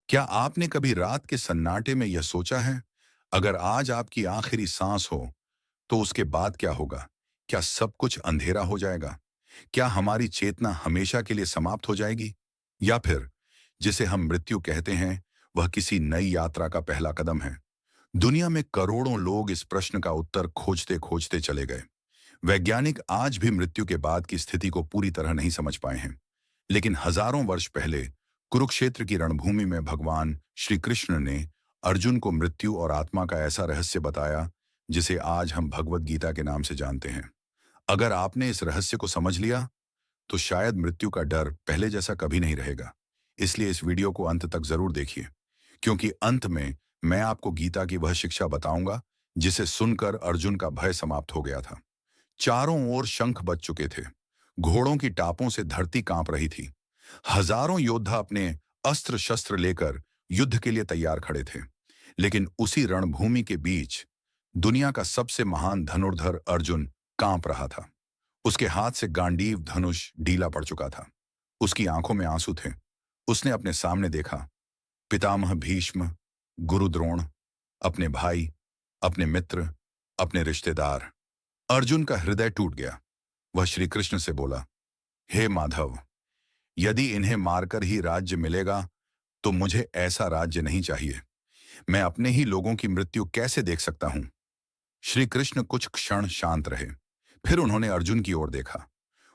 क्या आपने कभी रात के सन्नाटे में यह सोचा है, अगर आज आपकी आखिरी सांस हो, तो उसके बाद क्या होगा? क्या सब कुछ अंधेरा हो जाएगा? क्या हमारी चेतना हमेशा के लिए समाप्त हो जाएगी? या फिर, जिसे हम मृत्यु कहते हैं, वह किसी नई यात्रा का पहला कदम है? दुनिया में करोड़ों लोग इस प्रश्न का उत्तर खोजते खोजते चले गए। वैज्ञानिक आज भी मृत्यु के बाद की स्थिति को पूरी तरह नहीं समझ पाए हैं। लेकिन हजारों वर्ष पहले कुरुक्षेत्र की रणभूमि में भगवान श्री कृष्ण ने अर्जुन को मृत्यु और आत्मा का ऐसा रहस्य बताया, जिसे आज हम भगवत गीता के नाम से जानते हैं। अगर आपने इस रहस्य को समझ लिया, तो शायद मृत्यु का डर पहले जैसा कभी नहीं रहेगा। इसलिए इस वीडियो को अंत तक जरूर देखिए, क्योंकि अंत में मैं आपको गीता की वह शिक्षा बताऊंगा, जिसे सुनकर अर्जुन का भय समाप्त हो गया था। चारों ओर शंख बज चुके थे। घोड़ों की टापों से धरती कांप रही थी। हजारों योद्धा अपने अस्त्र शस्त्र लेकर युद्ध के लिए तैयार खड़े थे। लेकिन उसी रणभूमि के बीच दुनिया का सबसे महान धनुर्धर अर्जुन कांप रहा था। उसके हाथ से गांडीव धनुष ढीला पड़ चुका था। उसकी आंखों में आंसू थे। उसने अपने सामने देखा पितामह भीष्म, गुरु द्रोण, अपने भाई, अपने मित्र, अपने रिश्तेदार। अर्जुन का हृदय टूट गया। वह श्री कृष्ण से बोला, हे माधव, यदि इन्हें मारकर ही राज्य मिलेगा, तो मुझे ऐसा राज्य नहीं चाहिए। मैं अपने ही लोगों की मृत्यु कैसे देख सकता हूं? श्री कृष्ण कुछ क्षण शांत रहे। फिर उन्होंने अर्जुन की ओर देखा।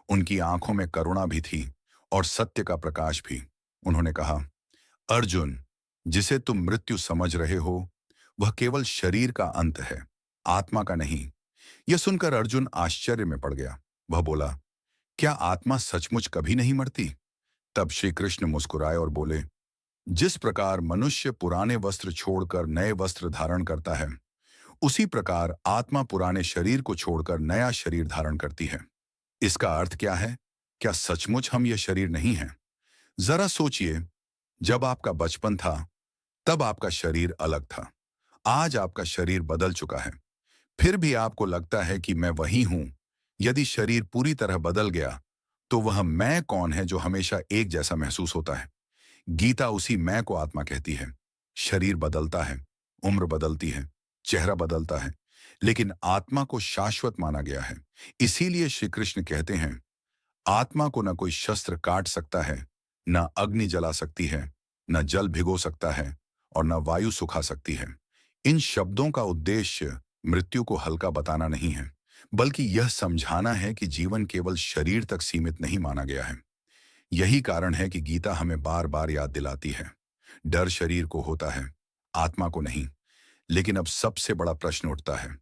उनकी आंखों में करुणा भी थी और सत्य का प्रकाश भी। उन्होंने कहा, अर्जुन, जिसे तुम मृत्यु समझ रहे हो, वह केवल शरीर का अंत है, आत्मा का नहीं। यह सुनकर अर्जुन आश्चर्य में पड़ गया। वह बोला, क्या आत्मा सचमुच कभी नहीं मरती? तब श्री कृष्ण मुस्कुराए और बोले, जिस प्रकार मनुष्य पुराने वस्त्र छोड़कर नए वस्त्र धारण करता है, उसी प्रकार आत्मा पुराने शरीर को छोड़कर नया शरीर धारण करती है। इसका अर्थ क्या है? क्या सचमुच हम यह शरीर नहीं हैं? जरा सोचिए, जब आपका बचपन था, तब आपका शरीर अलग था। आज आपका शरीर बदल चुका है। फिर भी आपको लगता है कि मैं वही हूं। यदि शरीर पूरी तरह बदल गया, तो वह मैं कौन है जो हमेशा एक जैसा महसूस होता है? गीता उसी मैं को आत्मा कहती है। शरीर बदलता है, उम्र बदलती है, चेहरा बदलता है, लेकिन आत्मा को शाश्वत माना गया है। इसीलिए श्री कृष्ण कहते हैं, आत्मा को न कोई शस्त्र काट सकता है, न अग्नि जला सकती है, न जल भिगो सकता है, और न वायु सुखा सकती है। इन शब्दों का उद्देश्य मृत्यु को हल्का बताना नहीं है, बल्कि यह समझाना है कि जीवन केवल शरीर तक सीमित नहीं माना गया है। यही कारण है कि गीता हमें बार बार याद दिलाती है, डर शरीर को होता है, आत्मा को नहीं। लेकिन अब सबसे बड़ा प्रश्न उठता है,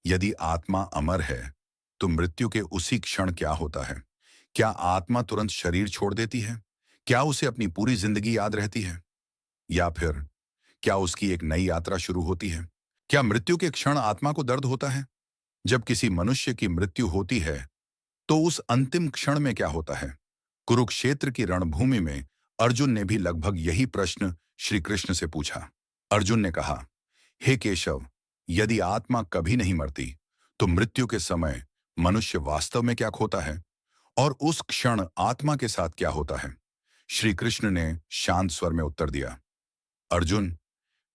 यदि आत्मा अमर है, तो मृत्यु के उसी क्षण क्या होता है? क्या आत्मा तुरंत शरीर छोड़ देती है? क्या उसे अपनी पूरी जिंदगी याद रहती है? या फिर क्या उसकी एक नई यात्रा शुरू होती है? क्या मृत्यु के क्षण आत्मा को दर्द होता है? जब किसी मनुष्य की मृत्यु होती है, तो उस अंतिम क्षण में क्या होता है? कुरुक्षेत्र की रणभूमि में अर्जुन ने भी लगभग यही प्रश्न श्री कृष्ण से पूछा। अर्जुन ने कहा, हे केशव, यदि आत्मा कभी नहीं मरती, तो मृत्यु के समय मनुष्य वास्तव में क्या खोता है? और उस क्षण आत्मा के साथ क्या होता है? श्री कृष्ण ने शांत स्वर में उत्तर दिया, अर्जुन,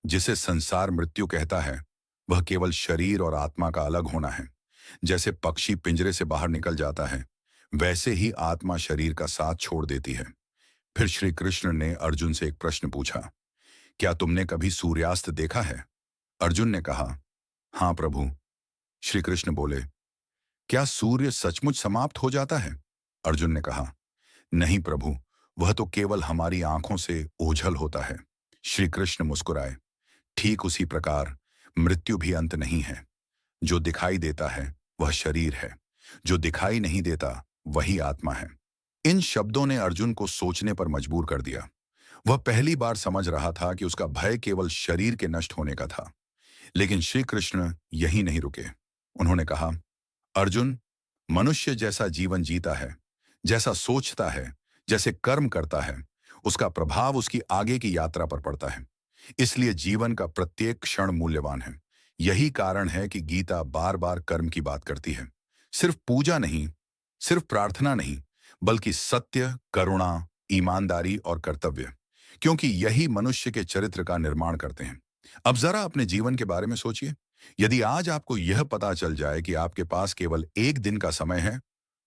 जिसे संसार मृत्यु कहता है, वह केवल शरीर और आत्मा का अलग होना है। जैसे पक्षी पिंजरे से बाहर निकल जाता है, वैसे ही आत्मा शरीर का साथ छोड़ देती है। फिर श्री कृष्ण ने अर्जुन से एक प्रश्न पूछा, क्या तुमने कभी सूर्यास्त देखा है? अर्जुन ने कहा, हाँ प्रभु। श्री कृष्ण बोले, क्या सूर्य सचमुच समाप्त हो जाता है? अर्जुन ने कहा, नहीं प्रभु, वह तो केवल हमारी आंखों से ओझल होता है। श्री कृष्ण मुस्कुराए, ठीक उसी प्रकार मृत्यु भी अंत नहीं है। जो दिखाई देता है वह शरीर है, जो दिखाई नहीं देता वही आत्मा है। इन शब्दों ने अर्जुन को सोचने पर मजबूर कर दिया। वह पहली बार समझ रहा था कि उसका भय केवल शरीर के नष्ट होने का था। लेकिन श्री कृष्ण यही नहीं रुके। उन्होंने कहा, अर्जुन, मनुष्य जैसा जीवन जीता है, जैसा सोचता है, जैसे कर्म करता है, उसका प्रभाव उसकी आगे की यात्रा पर पड़ता है। इसलिए जीवन का प्रत्येक क्षण मूल्यवान है। यही कारण है कि गीता बार बार कर्म की बात करती है। सिर्फ पूजा नहीं, सिर्फ प्रार्थना नहीं, बल्कि सत्य, करुणा, ईमानदारी और कर्तव्य। क्योंकि यही मनुष्य के चरित्र का निर्माण करते हैं। अब जरा अपने जीवन के बारे में सोचिए। यदि आज आपको यह पता चल जाए कि आपके पास केवल एक दिन का समय है,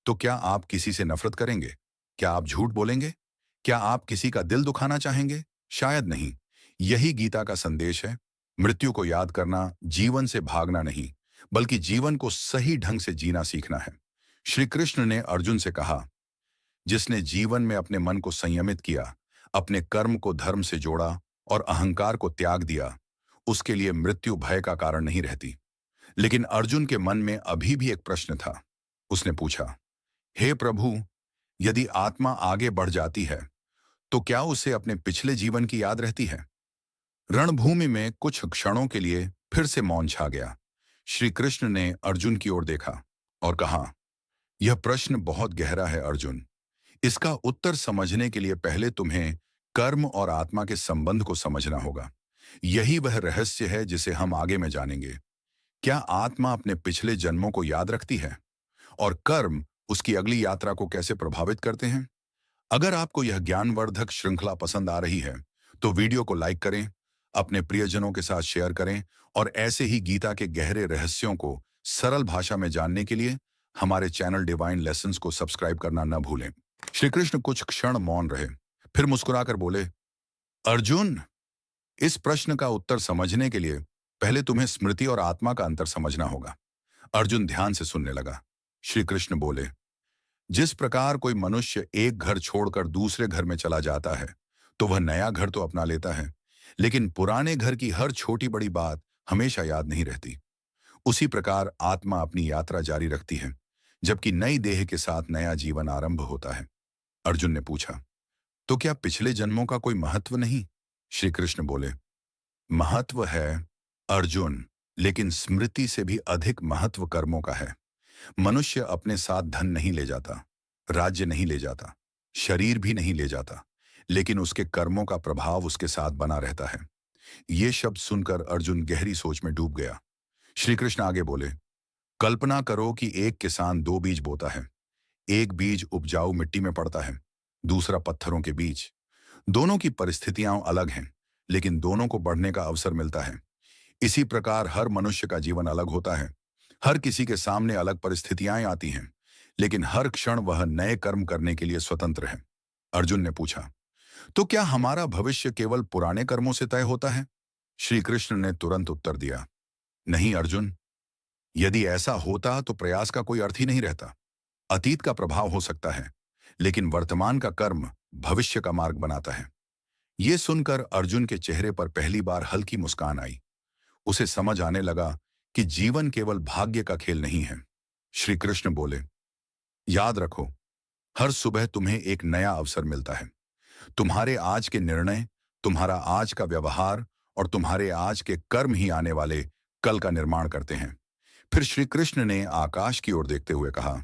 तो क्या आप किसी से नफरत करेंगे? क्या आप झूठ बोलेंगे? क्या आप किसी का दिल दुखाना चाहेंगे? शायद नहीं। यही गीता का संदेश है। मृत्यु को याद करना जीवन से भागना नहीं, बल्कि जीवन को सही ढंग से जीना सीखना है। श्री कृष्ण ने अर्जुन से कहा, जिसने जीवन में अपने मन को संयमित किया, अपने कर्म को धर्म से जोड़ा और अहंकार को त्याग दिया, उसके लिए मृत्यु भय का कारण नहीं रहती। लेकिन अर्जुन के मन में अभी भी एक प्रश्न था। उसने पूछा, हे प्रभु, यदि आत्मा आगे बढ़ जाती है, तो क्या उसे अपने पिछले जीवन की याद रहती है? रणभूमि में कुछ क्षणों के लिए फिर से मौन छा गया। श्री कृष्ण ने अर्जुन की ओर देखा और कहा, यह प्रश्न बहुत गहरा है अर्जुन। इसका उत्तर समझने के लिए पहले तुम्हें कर्म और आत्मा के संबंध को समझना होगा। यही वह रहस्य है जिसे हम आगे में जानेंगे। क्या आत्मा अपने पिछले जन्मों को याद रखती है? और कर्म उसकी अगली यात्रा को कैसे प्रभावित करते हैं? अगर आपको यह ज्ञानवर्धक श्रृंखला पसंद आ रही है, तो वीडियो को लाइक करें, अपने प्रियजनों के साथ शेयर करें और ऐसे ही गीता के गहरे रहस्यों को सरल भाषा में जानने के लिए हमारे चैनल डिवाइन लेसन्स को सब्सक्राइब करना न भूलें। श्री कृष्ण कुछ क्षण मौन रहे, फिर मुस्कुराकर बोले, अर्जुन, इस प्रश्न का उत्तर समझने के लिए पहले तुम्हें स्मृति और आत्मा का अंतर समझना होगा। अर्जुन ध्यान से सुनने लगा। श्री कृष्ण बोले, जिस प्रकार कोई मनुष्य एक घर छोड़कर दूसरे घर में चला जाता है, तो वह नया घर तो अपना लेता है, लेकिन पुराने घर की हर छोटी बड़ी बात हमेशा याद नहीं रहती। उसी प्रकार आत्मा अपनी यात्रा जारी रखती है, जबकि नई देह के साथ नया जीवन आरंभ होता है। अर्जुन ने पूछा, तो क्या पिछले जन्मों का कोई महत्व नहीं? श्री कृष्ण बोले, महत्व है अर्जुन, लेकिन स्मृति से भी अधिक महत्व कर्मों का है। मनुष्य अपने साथ धन नहीं ले जाता, राज्य नहीं ले जाता, शरीर भी नहीं ले जाता, लेकिन उसके कर्मों का प्रभाव उसके साथ बना रहता है। ये शब्द सुनकर अर्जुन गहरी सोच में डूब गया। श्री कृष्ण आगे बोले, कल्पना करो कि एक किसान दो बीज बोता है। एक बीज उपजाऊ मिट्टी में पड़ता है, दूसरा पत्थरों के बीच। दोनों की परिस्थितियां अलग हैं, लेकिन दोनों को बढ़ने का अवसर मिलता है। इसी प्रकार हर मनुष्य का जीवन अलग होता है। हर किसी के सामने अलग परिस्थितियां आती हैं, लेकिन हर क्षण वह नए कर्म करने के लिए स्वतंत्र है। अर्जुन ने पूछा, तो क्या हमारा भविष्य केवल पुराने कर्मों से तय होता है? श्री कृष्ण ने तुरंत उत्तर दिया, नहीं अर्जुन, यदि ऐसा होता तो प्रयास का कोई अर्थ ही नहीं रहता। अतीत का प्रभाव हो सकता है, लेकिन वर्तमान का कर्म भविष्य का मार्ग बनाता है। ये सुनकर अर्जुन के चेहरे पर पहली बार हल्की मुस्कान आई। उसे समझ आने लगा कि जीवन केवल भाग्य का खेल नहीं है। श्री कृष्ण बोले, याद रखो, हर सुबह तुम्हें एक नया अवसर मिलता है। तुम्हारे आज के निर्णय, तुम्हारा आज का व्यवहार और तुम्हारे आज के कर्म ही आने वाले कल का निर्माण करते हैं। फिर श्री कृष्ण ने आकाश की ओर देखते हुए कहा,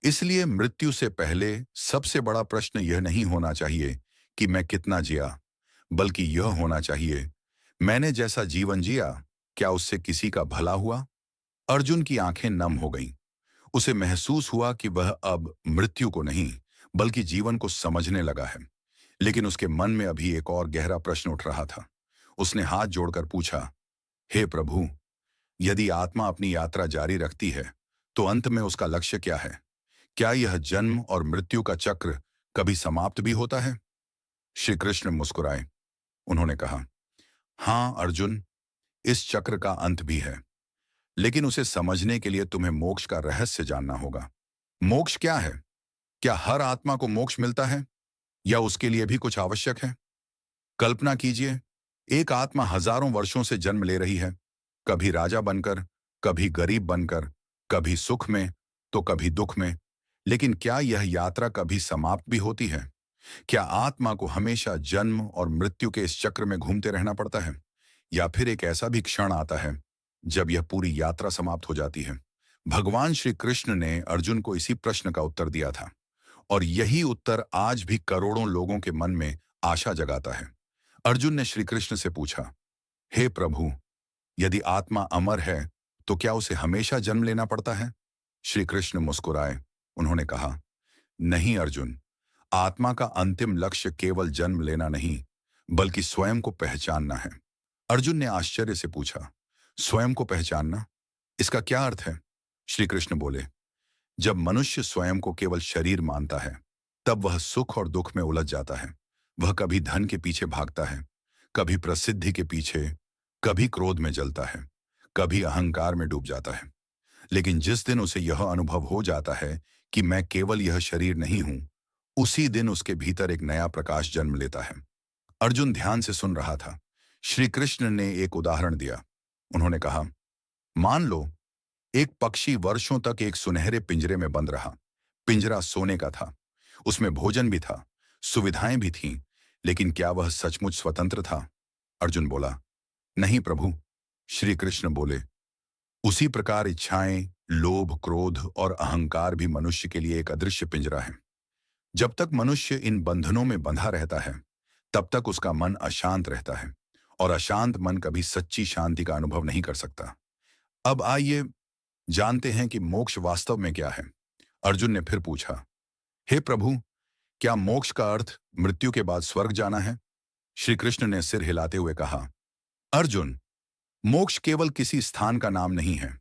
इसलिए मृत्यु से पहले सबसे बड़ा प्रश्न यह नहीं होना चाहिए कि मैं कितना जिया, बल्कि यह होना चाहिए, मैंने जैसा जीवन जिया, क्या उससे किसी का भला हुआ? अर्जुन की आंखें नम हो गईं। उसे महसूस हुआ कि वह अब मृत्यु को नहीं, बल्कि जीवन को समझने लगा है। लेकिन उसके मन में अभी एक और गहरा प्रश्न उठ रहा था। उसने हाथ जोड़कर पूछा, हे प्रभु, यदि आत्मा अपनी यात्रा जारी रखती है, तो अंत में उसका लक्ष्य क्या है? क्या यह जन्म और मृत्यु का चक्र कभी समाप्त भी होता है? श्री कृष्ण मुस्कुराए। उन्होंने कहा, हाँ अर्जुन, इस चक्र का अंत भी है, लेकिन उसे समझने के लिए तुम्हें मोक्ष का रहस्य जानना होगा। मोक्ष क्या है? क्या हर आत्मा को मोक्ष मिलता है, या उसके लिए भी कुछ आवश्यक है? कल्पना कीजिए, एक आत्मा हजारों वर्षों से जन्म ले रही है, कभी राजा बनकर, कभी गरीब बनकर, कभी सुख में तो कभी दुख में। लेकिन क्या यह यात्रा कभी समाप्त भी होती है? क्या आत्मा को हमेशा जन्म और मृत्यु के इस चक्र में घूमते रहना पड़ता है, या फिर एक ऐसा भी क्षण आता है जब यह पूरी यात्रा समाप्त हो जाती है? भगवान श्री कृष्ण ने अर्जुन को इसी प्रश्न का उत्तर दिया था, और यही उत्तर आज भी करोड़ों लोगों के मन में आशा जगाता है। अर्जुन ने श्री कृष्ण से पूछा, हे प्रभु, यदि आत्मा अमर है, तो क्या उसे हमेशा जन्म लेना पड़ता है? श्री कृष्ण मुस्कुराए। उन्होंने कहा, नहीं अर्जुन, आत्मा का अंतिम लक्ष्य केवल जन्म लेना नहीं, बल्कि स्वयं को पहचानना है। अर्जुन ने आश्चर्य से पूछा, स्वयं को पहचानना, इसका क्या अर्थ है? श्री कृष्ण बोले, जब मनुष्य स्वयं को केवल शरीर मानता है, तब वह सुख और दुख में उलझ जाता है। वह कभी धन के पीछे भागता है, कभी प्रसिद्धि के पीछे, कभी क्रोध में जलता है, कभी अहंकार में डूब जाता है। लेकिन जिस दिन उसे यह अनुभव हो जाता है कि मैं केवल यह शरीर नहीं हूं, उसी दिन उसके भीतर एक नया प्रकाश जन्म लेता है। अर्जुन ध्यान से सुन रहा था। श्री कृष्ण ने एक उदाहरण दिया। उन्होंने कहा, मान लो एक पक्षी वर्षों तक एक सुनहरे पिंजरे में बंद रहा। पिंजरा सोने का था, उसमें भोजन भी था, सुविधाएं भी थीं, लेकिन क्या वह सचमुच स्वतंत्र था? अर्जुन बोला, नहीं प्रभु। श्री कृष्ण बोले, उसी प्रकार इच्छाएं, लोभ, क्रोध और अहंकार भी मनुष्य के लिए एक अदृश्य पिंजरा है। जब तक मनुष्य इन बंधनों में बंधा रहता है, तब तक उसका मन अशांत रहता है, और अशांत मन कभी सच्ची शांति का अनुभव नहीं कर सकता। अब आइए जानते हैं कि मोक्ष वास्तव में क्या है। अर्जुन ने फिर पूछा, हे प्रभु, क्या मोक्ष का अर्थ मृत्यु के बाद स्वर्ग जाना है? श्री कृष्ण ने सिर हिलाते हुए कहा, अर्जुन, मोक्ष केवल किसी स्थान का नाम नहीं है।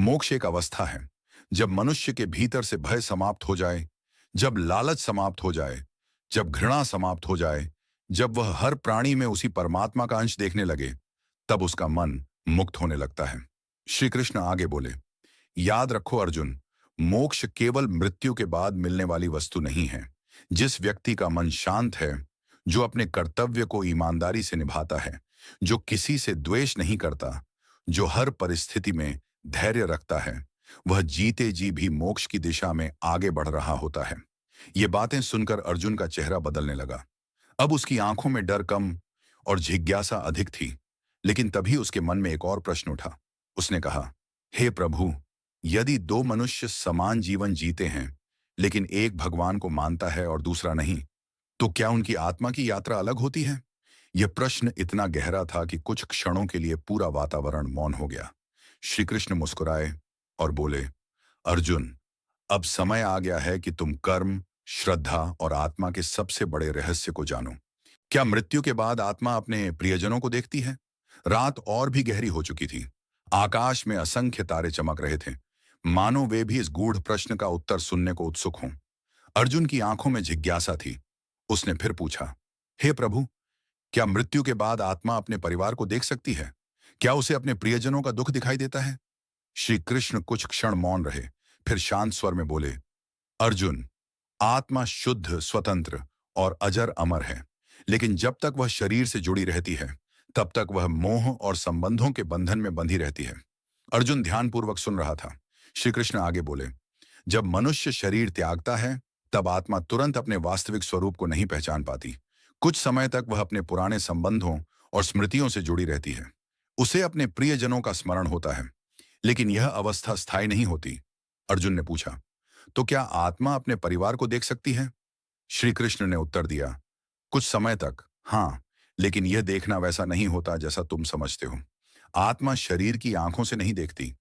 मोक्ष एक अवस्था है। जब मनुष्य के भीतर से भय समाप्त हो जाए, जब लालच समाप्त हो जाए, जब घृणा समाप्त हो जाए, जब वह हर प्राणी में उसी परमात्मा का अंश देखने लगे, तब उसका मन मुक्त होने लगता है। श्री कृष्ण आगे बोले, याद रखो अर्जुन, मोक्ष केवल मृत्यु के बाद मिलने वाली वस्तु नहीं है। जिस व्यक्ति का मन शांत है, जो अपने कर्तव्य को ईमानदारी से निभाता है, जो किसी से द्वेष नहीं करता, जो हर परिस्थिति में धैर्य रखता है, वह जीते जी भी मोक्ष की दिशा में आगे बढ़ रहा होता है। ये बातें सुनकर अर्जुन का चेहरा बदलने लगा। अब उसकी आंखों में डर कम और जिज्ञासा अधिक थी। लेकिन तभी उसके मन में एक और प्रश्न उठा। उसने कहा, हे प्रभु, यदि दो मनुष्य समान जीवन जीते हैं, लेकिन एक भगवान को मानता है और दूसरा नहीं, तो क्या उनकी आत्मा की यात्रा अलग होती है? यह प्रश्न इतना गहरा था कि कुछ क्षणों के लिए पूरा वातावरण मौन हो गया। श्री कृष्ण मुस्कुराए और बोले, अर्जुन, अब समय आ गया है कि तुम कर्म, श्रद्धा और आत्मा के सबसे बड़े रहस्य को जानो। क्या मृत्यु के बाद आत्मा अपने प्रियजनों को देखती है? रात और भी गहरी हो चुकी थी। आकाश में असंख्य तारे चमक रहे थे, मानो वे भी इस गूढ़ प्रश्न का उत्तर सुनने को उत्सुक हों। अर्जुन की आंखों में जिज्ञासा थी। उसने फिर पूछा, हे प्रभु, क्या मृत्यु के बाद आत्मा अपने परिवार को देख सकती है? क्या उसे अपने प्रियजनों का दुख दिखाई देता है? श्री कृष्ण कुछ क्षण मौन रहे, फिर शांत स्वर में बोले, अर्जुन, आत्मा शुद्ध, स्वतंत्र और अजर अमर है। लेकिन जब तक वह शरीर से जुड़ी रहती है, तब तक वह मोह और संबंधों के बंधन में बंधी रहती है। अर्जुन ध्यानपूर्वक सुन रहा था। श्री कृष्ण आगे बोले, जब मनुष्य शरीर त्यागता है, तब आत्मा तुरंत अपने वास्तविक स्वरूप को नहीं पहचान पाती। कुछ समय तक वह अपने पुराने संबंधों और स्मृतियों से जुड़ी रहती है। उसे अपने प्रियजनों का स्मरण होता है, लेकिन यह अवस्था स्थायी नहीं होती। अर्जुन ने पूछा, तो क्या आत्मा अपने परिवार को देख सकती है? श्री कृष्ण ने उत्तर दिया, कुछ समय तक हाँ, लेकिन यह देखना वैसा नहीं होता जैसा तुम समझते हो। आत्मा शरीर की आंखों से नहीं देखती,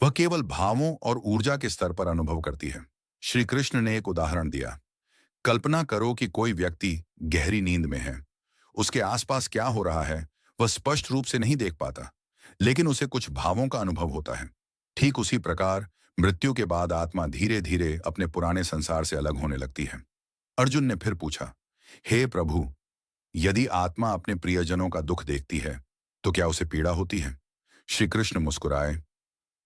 वह केवल भावों और ऊर्जा के स्तर पर अनुभव करती है। श्री कृष्ण ने एक उदाहरण दिया। कल्पना करो कि कोई व्यक्ति गहरी नींद में है। उसके आसपास क्या हो रहा है वह स्पष्ट रूप से नहीं देख पाता, लेकिन उसे कुछ भावों का अनुभव होता है। ठीक उसी प्रकार मृत्यु के बाद आत्मा धीरे धीरे अपने पुराने संसार से अलग होने लगती है। अर्जुन ने फिर पूछा, हे प्रभु, यदि आत्मा अपने प्रियजनों का दुख देखती है, तो क्या उसे पीड़ा होती है? श्री कृष्ण मुस्कुराए,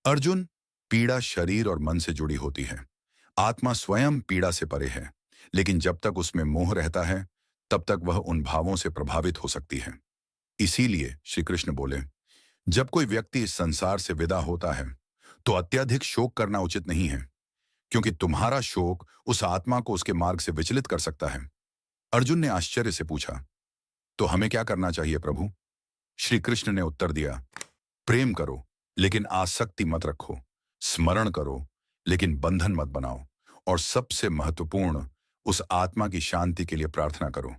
अर्जुन, पीड़ा शरीर और मन से जुड़ी होती है। आत्मा स्वयं पीड़ा से परे है, लेकिन जब तक उसमें मोह रहता है, तब तक वह उन भावों से प्रभावित हो सकती है। इसीलिए श्री कृष्ण बोले, जब कोई व्यक्ति इस संसार से विदा होता है, तो अत्यधिक शोक करना उचित नहीं है, क्योंकि तुम्हारा शोक उस आत्मा को उसके मार्ग से विचलित कर सकता है। अर्जुन ने आश्चर्य से पूछा, तो हमें क्या करना चाहिए प्रभु? श्री कृष्ण ने उत्तर दिया, प्रेम करो, लेकिन आसक्ति मत रखो। स्मरण करो, लेकिन बंधन मत बनाओ। और सबसे महत्वपूर्ण, उस आत्मा की शांति के लिए प्रार्थना करो।